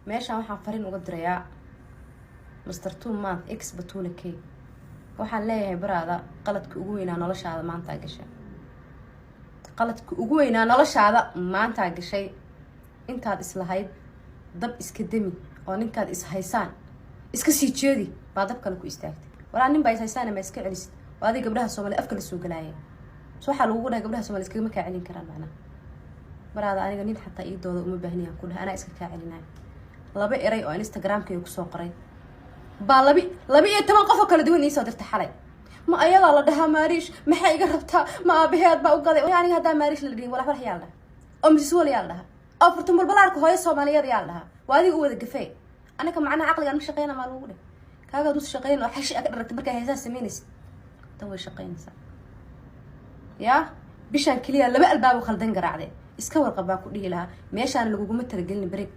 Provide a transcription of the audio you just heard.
meeshaan waxaan fariin uga dirayaa Mr. 2 month X Batula K waxaan leeyahay baraada qaladka ugu weynaa noloshaada maanta gashay qaladka ugu weynaa noloshaada maanta gashay intaad islahayd dab iska demi oo ninkaad is haysaan iska sii jeedi baa dab kale ku istaagtay walaa nin baa is haysaan ma iska celisid waa adiga gabdhaha Soomaaliyeed afka la soo galaayay waxa lagu dhahay gabdhaha Soomaaliyeed iska ma ka celin karaan macna baraada aniga nin xataa ii dooda uma baahniyaan ku dhahay ana iska ka celinay laba eray oo Instagram-kayga ku soo qoray baa laba iyo 10 qof oo kala duwan soo dirtay xalay ma ayaga la dhahaa maariish maxay iga rabtaa ma abaheed baa u gaday aniga hadaa maariish la dhigin wala farx yaal dhaha oo mis wala yaal dhaha oo furtun balbalaarka hooyo Soomaaliyeed yaal dhaha waa adiga u wada gafay anaka macnaha aqliga ma shaqeeyna ma lagu dhahay kaaga dad shaqeyn oo xashi ka dharagtay markay heesaa sameynaysid tan way shaqeynaysaa ya bishan kaliya laba albaab khaldan garaacday iska warqab baa ku dhihi lahaa meeshaan lagu ma talagelin break